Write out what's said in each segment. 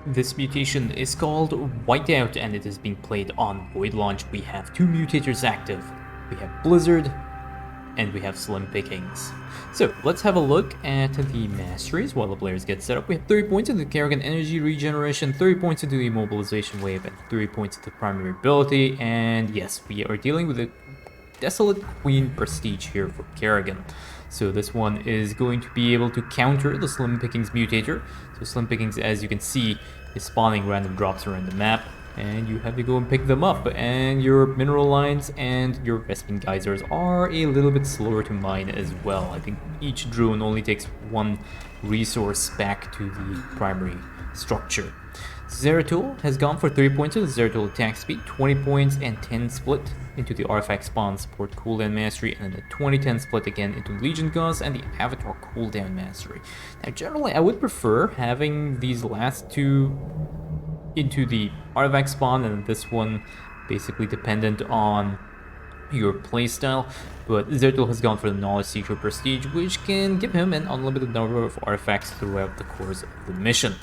This mutation is called Whiteout and it is being played on Void Launch. We have two mutators active. We have Blizzard and we have Slim Pickings. So let's have a look at the masteries while the players get set up. We have 30 points into the Kerrigan energy regeneration, 30 points into the immobilization wave, and 30 points into primary ability. And yes, we are dealing with a Desolate Queen prestige here for Kerrigan. So this one is going to be able to counter the Slim Pickings mutator. So Slim Pickings, as you can see, is spawning random drops around the map, and you have to go and pick them up. And your mineral lines and your Vespene geysers are a little bit slower to mine as well. I think each drone only takes one resource back to the primary structure. Zeratul has gone for 30 points with the Zeratul attack speed, 20 points and 10 split into the artifact spawn support cooldown mastery, and then a 20-10 split again into Legion Gauss and the Avatar cooldown mastery. Now generally I would prefer having these last two into the artifact spawn and this one basically dependent on your playstyle, but Zeratul has gone for the Knowledge Seeker Prestige, which can give him an unlimited number of artifacts throughout the course of the mission.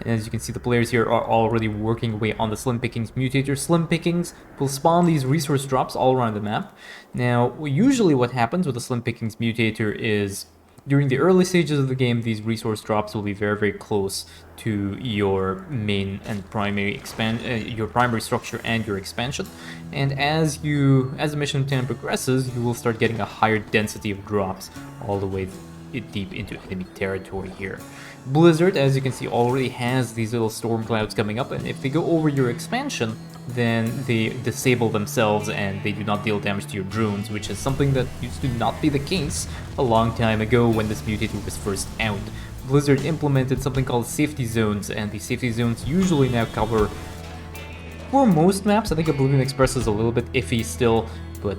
And as you can see, the players here are already working away on the Slim Pickings mutator. Slim Pickings will spawn these resource drops all around the map. Now, usually what happens with the Slim Pickings mutator is during the early stages of the game, these resource drops will be very close to your main and primary your primary structure and your expansion. And as the mission time progresses, you will start getting a higher density of drops all the way deep into enemy territory here. Blizzard, as you can see, already has these little storm clouds coming up, and if they go over your expansion, then they disable themselves and they do not deal damage to your drones, which is something that used to not be the case a long time ago when this mutator was first out. Blizzard implemented something called safety zones, and these safety zones usually now cover, for most maps, I think Oblivion Express is a little bit iffy still, but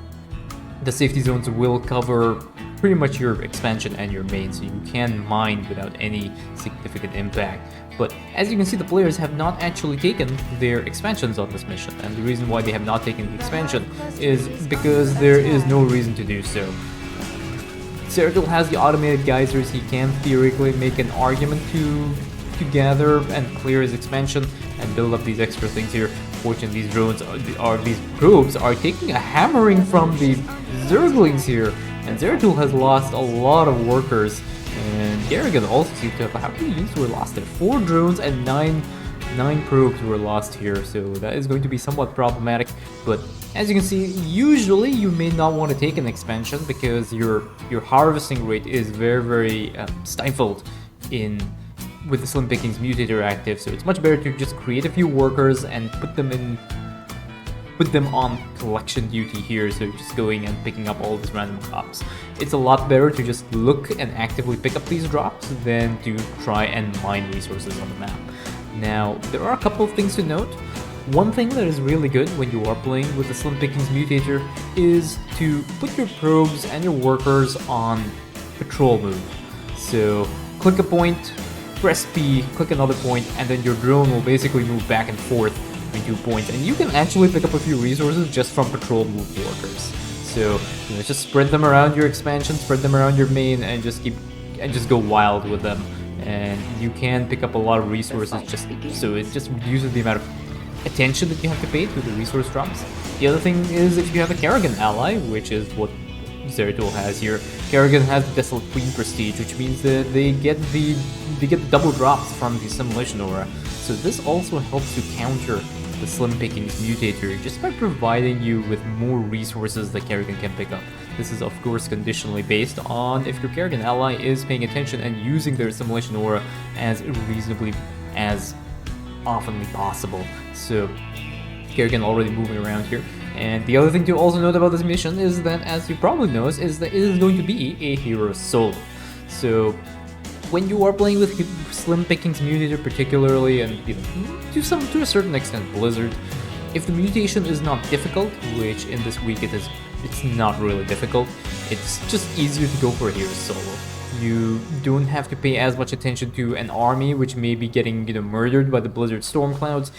the safety zones will cover pretty much your expansion and your main, so you can mine without any significant impact. But as you can see, the players have not actually taken their expansions on this mission, and the reason why they have not taken the expansion is because there is no reason to do so. Zeratul has the automated geysers. He can theoretically make an argument to gather and clear his expansion and build up these extra things here. Fortunately, these drones these probes are taking a hammering from the Zerglings here, and Zeratul has lost a lot of workers, and Kerrigan also seems to have, how many units were lost there? 4 drones and 9 probes were lost here, so that is going to be somewhat problematic. But as you can see, usually you may not want to take an expansion because your harvesting rate is very stifled with the Slim Pickings mutator active, so it's much better to just create a few workers and put them on collection duty here, so just going and picking up all these random drops. It's a lot better to just look and actively pick up these drops than to try and mine resources on the map. Now, there are a couple of things to note. One thing that is really good when you are playing with the Slim Pickings mutator is to put your probes and your workers on patrol move. So click a point, press P, click another point, and then your drone will basically move back and forth between 2 points, and you can actually pick up a few resources just from patrol move workers. So just spread them around your expansion, spread them around your main, and just go wild with them. And you can pick up a lot of resources so it just reduces the amount of attention that you have to pay to the resource drops. The other thing is if you have a Kerrigan ally, which is what Zeratul has here. Kerrigan has the Desolate Queen prestige, which means that they get the double drops from the Simulation Aura. So this also helps to counter the Slim Pickings mutator just by providing you with more resources that Kerrigan can pick up. This is of course conditionally based on if your Kerrigan ally is paying attention and using their Simulation Aura as reasonably as oftenly possible. So Kerrigan already moving around here. And the other thing to also note about this mission is that, as you probably know, is that it is going to be a hero solo. So when you are playing with Slim Pickings mutator particularly, and to a certain extent Blizzard, if the mutation is not difficult, which in this week it's not really difficult, it's just easier to go for a hero solo. You don't have to pay as much attention to an army which may be getting murdered by the Blizzard storm clouds.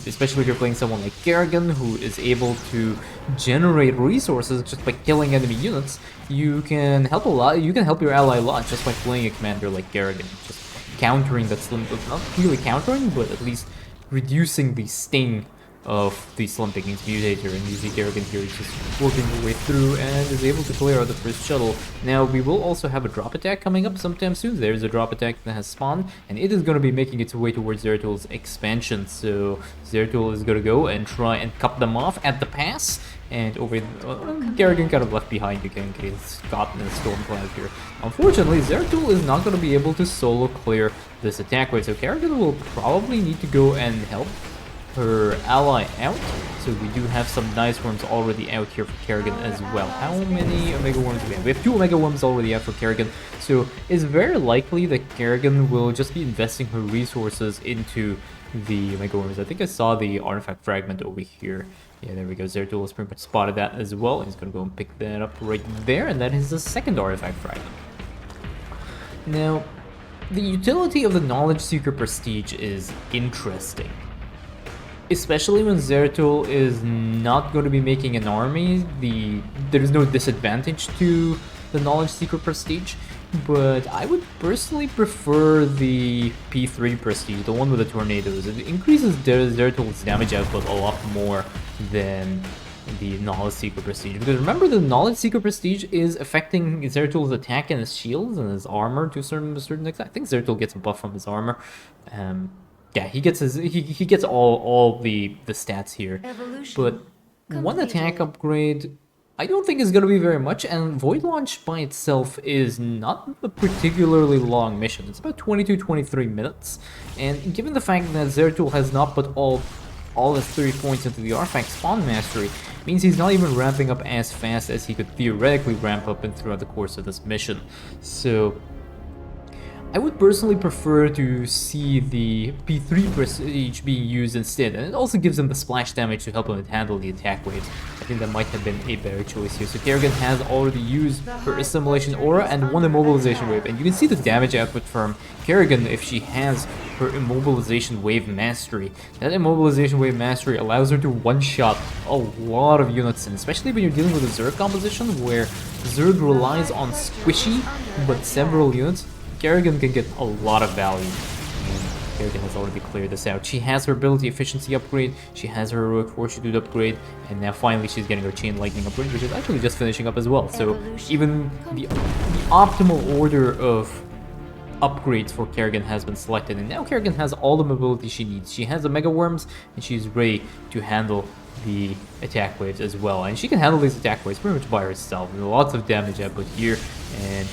Especially if you're playing someone like Kerrigan, who is able to generate resources just by killing enemy units. You can help a lot. You can help your ally a lot just by playing a commander like Kerrigan. Just countering that Slim, not really countering, but at least reducing the sting of the Slim Pickings Mutator, and you see Kerrigan here just working her way through and is able to clear out the first shuttle. Now we will also have a drop attack coming up sometime soon. There's a drop attack that has spawned, and it is going to be making its way towards Zeratul's expansion. So Zeratul is going to go and try and cut them off at the pass. And over Kerrigan kind of left behind. You can get gotten a Stormcloud here. Unfortunately, Zeratul is not going to be able to solo clear this attack wave, so Kerrigan will probably need to go and help her ally out. So we do have some nice worms already out here for Kerrigan as well. How many Omega Worms do we have? We have 2 Omega Worms already out for Kerrigan. So it's very likely that Kerrigan will just be investing her resources into the Omega Worms. I think I saw the artifact fragment over here. Yeah, there we go. Zeratul has pretty much spotted that as well. He's going to go and pick that up right there, and that is the second artifact fragment. Now, the utility of the Knowledge Seeker Prestige is interesting. Especially when Zeratul is not going to be making an army, there is no disadvantage to the Knowledge Seeker Prestige, but I would personally prefer the P3 Prestige, the one with the tornadoes. It increases Zeratul's damage output a lot more than the Knowledge Seeker Prestige, because remember, the Knowledge Seeker Prestige is affecting Zeratul's attack and his shields and his armor to a certain extent. I think Zeratul gets a buff from his armor. Yeah, he gets he gets all the stats here. But one attack upgrade I don't think is going to be very much, and Void Launch by itself is not a particularly long mission. It's about 22-23 minutes, and given the fact that Zeratul has not put all his 30 points into the Artifact Spawn Mastery, means he's not even ramping up as fast as he could theoretically ramp up throughout the course of this mission. So I would personally prefer to see the P3 Prestige being used instead, and it also gives him the splash damage to help him handle the attack waves. I think that might have been a better choice here. So Kerrigan has already used her Assimilation Aura and 1 Immobilization Wave, and you can see the damage output from Kerrigan if she has her Immobilization Wave Mastery. That Immobilization Wave Mastery allows her to one-shot a lot of units, and especially when you're dealing with a Zerg composition where Zerg relies on squishy but several units, Kerrigan can get a lot of value. And Kerrigan has already cleared this out. She has her ability efficiency upgrade, she has her heroic fortitude upgrade, and now finally she's getting her chain lightning upgrade, which is actually just finishing up as well. So even the optimal order of upgrades for Kerrigan has been selected, and now Kerrigan has all the mobility she needs. She has the Mega Worms, and she's ready to handle the attack waves as well. And she can handle these attack waves pretty much by herself. There's lots of damage output here, and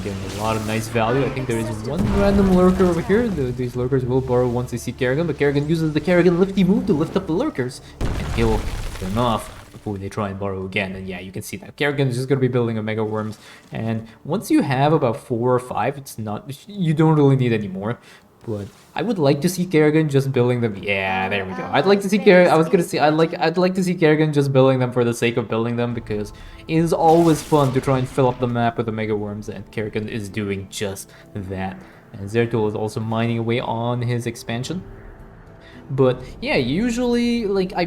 getting a lot of nice value. I think there is one random lurker over here. These lurkers will burrow once they see Kerrigan, but Kerrigan uses the Kerrigan lifty move to lift up the lurkers and kill them off before they try and burrow again. And yeah, you can see that Kerrigan is just going to be building a Mega Worms, and once you have about 4 or 5, it's not, you don't really need any more. But I would like to see Kerrigan just building them. Yeah, there we go. I'd like to see Kerrigan. I was gonna say I'd like to see Kerrigan just building them for the sake of building them, because it is always fun to try and fill up the map with the Mega Worms, and Kerrigan is doing just that. And Zeratul is also mining away on his expansion. But yeah, usually, like, I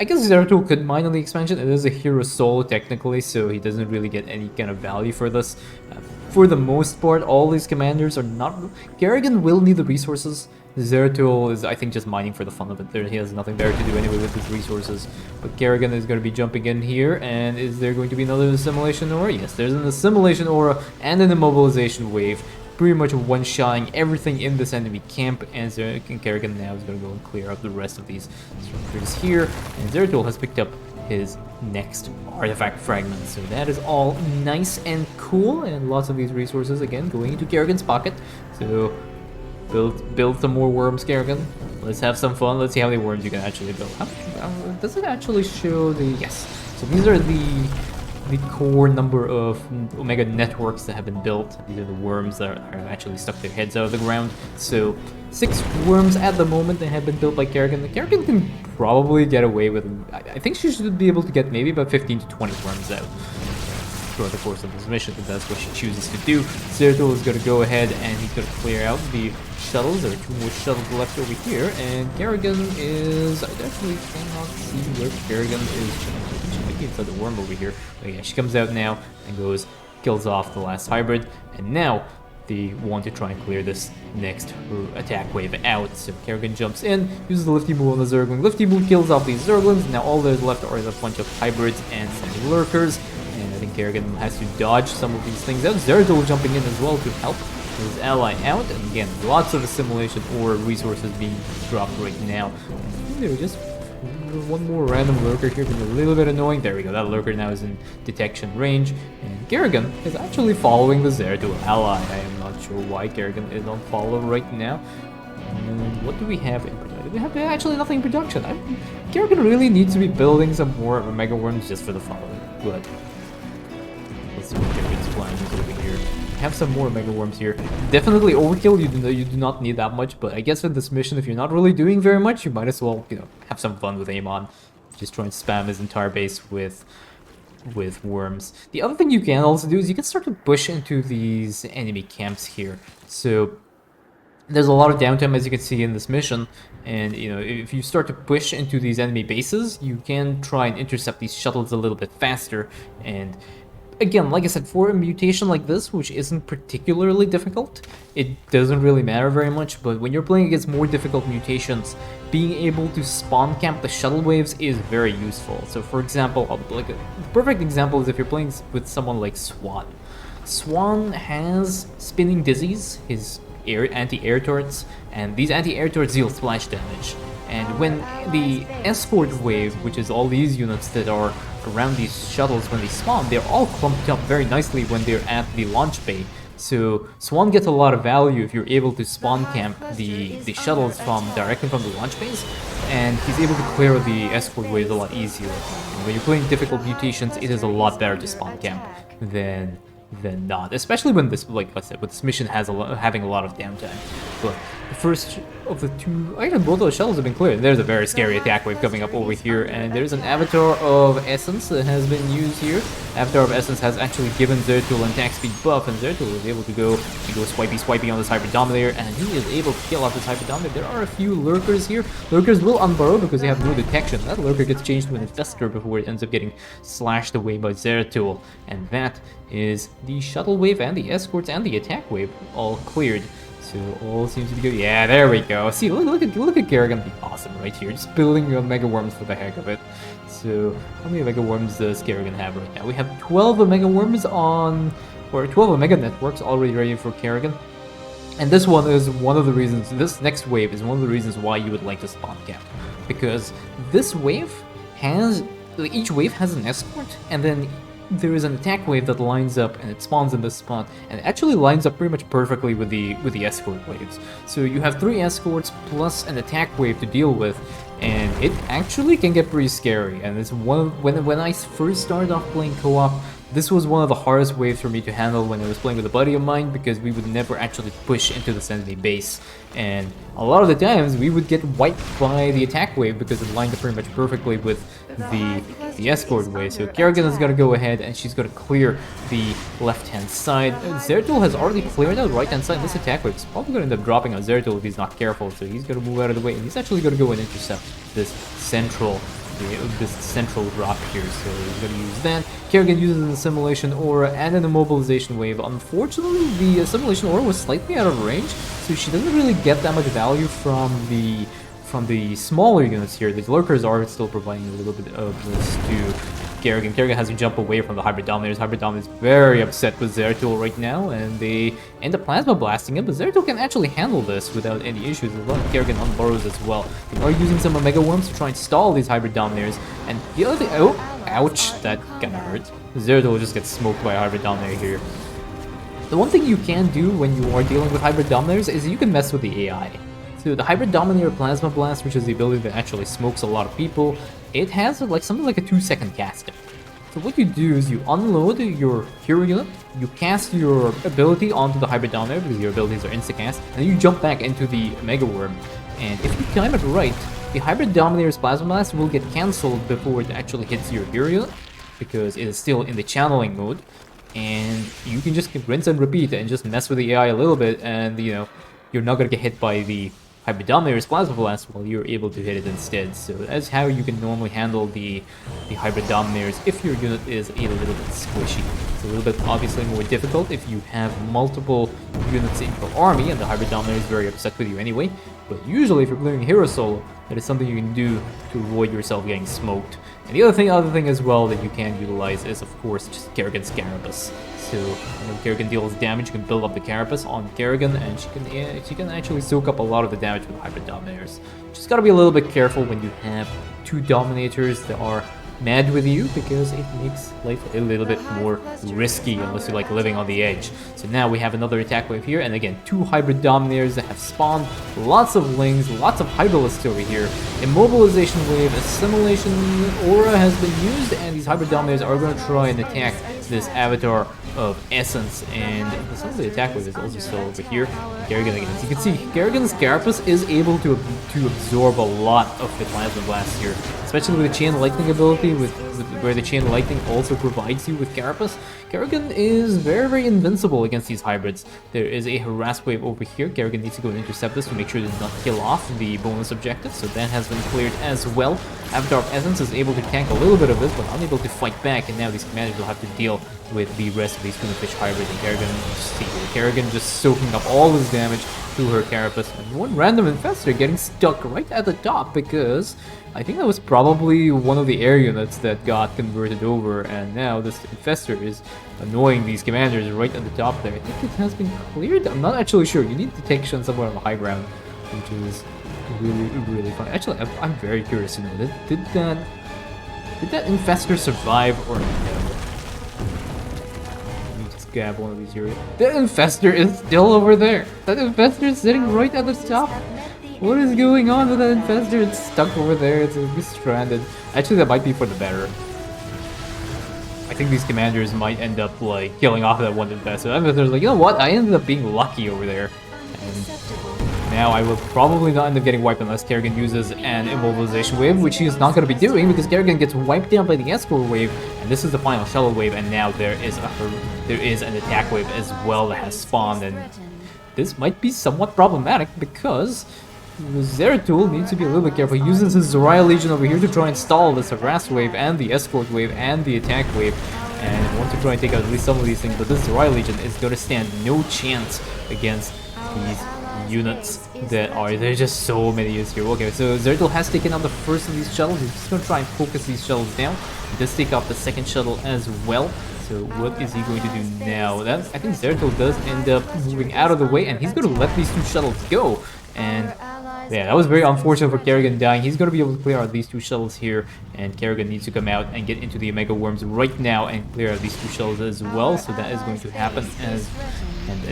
guess Zeratul could mine on the expansion. It is a hero solo technically, so he doesn't really get any kind of value for this. For the most part, all these commanders are not... Kerrigan will need the resources. Zeratul is, I think, just mining for the fun of it. He has nothing there to do anyway with his resources. But Kerrigan is going to be jumping in here, and is there going to be another Assimilation Aura? Yes, there's an Assimilation Aura and an Immobilization Wave. Pretty much one-shotting everything in this enemy camp, and Kerrigan now is going to go and clear up the rest of these structures here. And Zeratul has picked up his next artifact fragment, so that is all nice and cool, and lots of these resources again going into Kerrigan's pocket. So build some more worms, Kerrigan. Let's have some fun. Let's see how many worms you can actually build. Does it actually show the... Yes. So these are the core number of Omega networks that have been built. These are the worms that are actually stuck their heads out of the ground. So 6 worms at the moment that have been built by Kerrigan. Kerrigan can probably get away with... I think she should be able to get maybe about 15 to 20 worms out throughout the course of this mission, if that's what she chooses to do. Zeratul is going to go ahead and he's going to clear out the shuttles. There are 2 more shuttles left over here, and Kerrigan is... I actually cannot see where Kerrigan is. She might be inside the worm over here. But yeah, she comes out now and kills off the last hybrid. And now, they want to try and clear this next attack wave out. So Kerrigan jumps in, uses the Lifty Move on the Zergling. Lifty Move kills off these Zerglings. Now all there's left are a bunch of hybrids and some lurkers. And I think Kerrigan has to dodge some of these things out. Zeratul jumping in as well to help his ally out. And again, lots of assimilation or resources being dropped right now. There just one more random lurker here, being a little bit annoying. There we go, that lurker now is in detection range. And Kerrigan is actually following the Zeratul ally. I am not sure why Kerrigan is on follow right now. And what do we have in production? We have actually nothing in production. Kerrigan really needs to be building some more Mega Worms just for the follow. But let's see what Kerrigan's plan is over here. Have some more Mega Worms here. Definitely overkill, you do not need that much, but I guess with this mission, if you're not really doing very much, you might as well, you know, have some fun with Amon. Just try and spam his entire base with worms. The other thing you can also do is you can start to push into these enemy camps here. So there's a lot of downtime, as you can see in this mission, and you know, if you start to push into these enemy bases, you can try and intercept these shuttles a little bit faster. And again, like I said, for a mutation like this, which isn't particularly difficult, it doesn't really matter very much, but when you're playing against more difficult mutations, being able to spawn camp the shuttle waves is very useful. So for example, like the perfect example is if you're playing with someone like Swan. Swan has Spinning Dizzies, his anti-air turrets, and these anti-air turrets deal splash damage. And when the escort wave, which is all these units that are around these shuttles when they spawn, they're all clumped up very nicely when they're at the launch bay. So Swan gets a lot of value if you're able to spawn camp the shuttles directly from the launch base, and he's able to clear the escort waves a lot easier. And when you're playing difficult mutations, it is a lot better to spawn camp than not, especially when this, like I said, with this mission having a lot of downtime. But the first of the two, both of the shuttles have been cleared. There's a very scary attack wave coming up over here, and there's an Avatar of Essence that has been used here. Avatar of Essence has actually given Zeratul an attack speed buff, and Zeratul is able to go swipey on this Hybrid Dominator, and he is able to kill off this Hybrid Dominator. There are a few lurkers here. Lurkers will unburrow because they have no detection. That lurker gets changed to an Infestor before it ends up getting slashed away by Zeratul, and that is the shuttle wave and the escorts and the attack wave all cleared. So all seems to be good. Yeah, there we go. See, look at Kerrigan be awesome right here, just building Mega Worms for the heck of it. So how many Mega Worms does Kerrigan have right now? We have 12 Mega Worms on, or 12 Omega Networks already ready for Kerrigan. And this one is one of the reasons, this next wave is one of the reasons why you would like to spawn camp. Because this wave has, each wave has an escort, and then there is an attack wave that lines up and it spawns in this spot, and it actually lines up pretty much perfectly with the escort waves. So you have 3 escorts plus an attack wave to deal with, and it actually can get pretty scary. And it's when I first started off playing co-op, this was one of the hardest waves for me to handle when I was playing with a buddy of mine, because we would never actually push into the enemy base, and a lot of the times we would get wiped by the attack wave because it lined up pretty much perfectly with the escort wave. So Kerrigan is going to go ahead and she's going to clear the left-hand side. Zeratul has already cleared out right-hand side. This attack wave is probably going to end up dropping on Zeratul if he's not careful, so he's going to move out of the way, and he's actually going to go and intercept this central drop here, so he's going to use that. Kerrigan uses an Assimilation Aura and an Immobilization Wave. Unfortunately, the Assimilation Aura was slightly out of range, so she doesn't really get that much value from the smaller units here. The lurkers are still providing a little bit of this to Kerrigan. Kerrigan has to jump away from the Hybrid Dominators. Hybrid Dominator is very upset with Zeratul right now, and they end up Plasma Blasting him, but Zeratul can actually handle this without any issues. A lot of Kerrigan unburrows as well. They are using some Omega Worms to try and stall these Hybrid Dominators, and the other thing, oh, ouch, that kinda hurt. Zeratul just gets smoked by a Hybrid Dominator here. The one thing you can do when you are dealing with Hybrid Dominators is you can mess with the AI. So the Hybrid Dominator Plasma Blast, which is the ability that actually smokes a lot of people, it has like something like a 2-second casting. So what you do is you unload your hero unit, you cast your ability onto the Hybrid Dominator because your abilities are insta-cast, and then you jump back into the Mega Worm. And if you time it right, the Hybrid Dominator's Plasma Blast will get cancelled before it actually hits your hero unit, because it is still in the channeling mode. And you can just rinse and repeat and just mess with the AI a little bit, and you know, you're not gonna get hit by the Hybrid Dominator's Plasma Blast, well, you're able to hit it instead. So that's how you can normally handle the Hybrid Dominators if your unit is a little bit squishy. It's a little bit obviously more difficult if you have multiple units in your army, and the Hybrid Dominator is very upset with you anyway. But usually if you're playing Hero Solo, that is something you can do to avoid yourself getting smoked. And the other thing as well that you can utilize is, of course, just Kerrigan's Carapace. So when Kerrigan deals damage, you can build up the Carapace on Kerrigan, and she can actually soak up a lot of the damage with Hybrid Dominators. Just gotta be a little bit careful when you have two Dominators that are mad with you, because it makes life a little bit more risky unless you like living on the edge. So now we have another attack wave here, and again, two Hybrid Dominators that have spawned, lots of Lings, lots of Hydralisks over here. Immobilization wave, Assimilation Aura has been used, and these Hybrid Dominators are going to try and attack this Avatar of Essence, and some of the attack wave is also still over here. Kerrigan again, as you can see, Kerrigan's Carapace is able to absorb a lot of the Plasma Blast here, especially with the Chain Lightning ability, where the Chain Lightning also provides you with Carapace. Kerrigan is very invincible against these hybrids. There is a Harass wave over here. Kerrigan needs to go and intercept this to make sure it does not kill off the bonus objective, so that has been cleared as well. Avatar of Essence is able to tank a little bit of this, but unable to fight back, and now these commanders will have to deal with the rest of these Fish hybrids, and Kerrigan just soaking up all this damage to her Carapace, and one random Infestor getting stuck right at the top, because I think that was probably one of the air units that got converted over, and now this Infestor is annoying these commanders right at the top there. I think it has been cleared? I'm not actually sure. You need detection somewhere on the high ground, which is really fun. Actually, I'm very curious to know, did that Infestor survive or no? Grab one of these here. The Infestor is still over there. That Infestor is sitting right at the top. What is going on with that Infestor? It's stuck over there. It's stranded. Actually, that might be for the better. I think these commanders might end up like killing off that one Infestor. Infestor's like, you know what? I ended up being lucky over there. And now I will probably not end up getting wiped unless Kerrigan uses an immobilization wave, which he is not going to be doing because Kerrigan gets wiped down by the escort wave, and this is the final shuttle wave, and now there is an attack wave as well that has spawned, and this might be somewhat problematic because Zeratul needs to be a little bit careful. He uses his Zoraya Legion over here to try and stall this harass wave and the escort wave and the attack wave, and wants to try and take out at least some of these things, but this Zoraya Legion is going to stand no chance against these units that are, there's just so many units here. Okay, so Zeratul has taken out the first of these shuttles. He's just going to try and focus these shuttles down. He does take out the second shuttle as well. So what is he going to do now? I think Zeratul does end up moving out of the way, and he's going to let these two shuttles go. And yeah, that was very unfortunate for Kerrigan dying. He's going to be able to clear out these two shuttles here, and Kerrigan needs to come out and get into the Omega Worms right now and clear out these two shuttles as well. So that is going to happen, and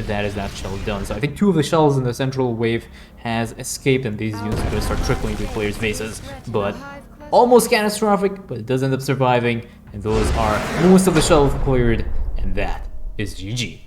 that is that shuttle done. So I think two of the shuttles in the central wave has escaped, and these units are going to start trickling to players' bases. But almost catastrophic, but it does end up surviving, and those are most of the shuttles cleared, and that is GG.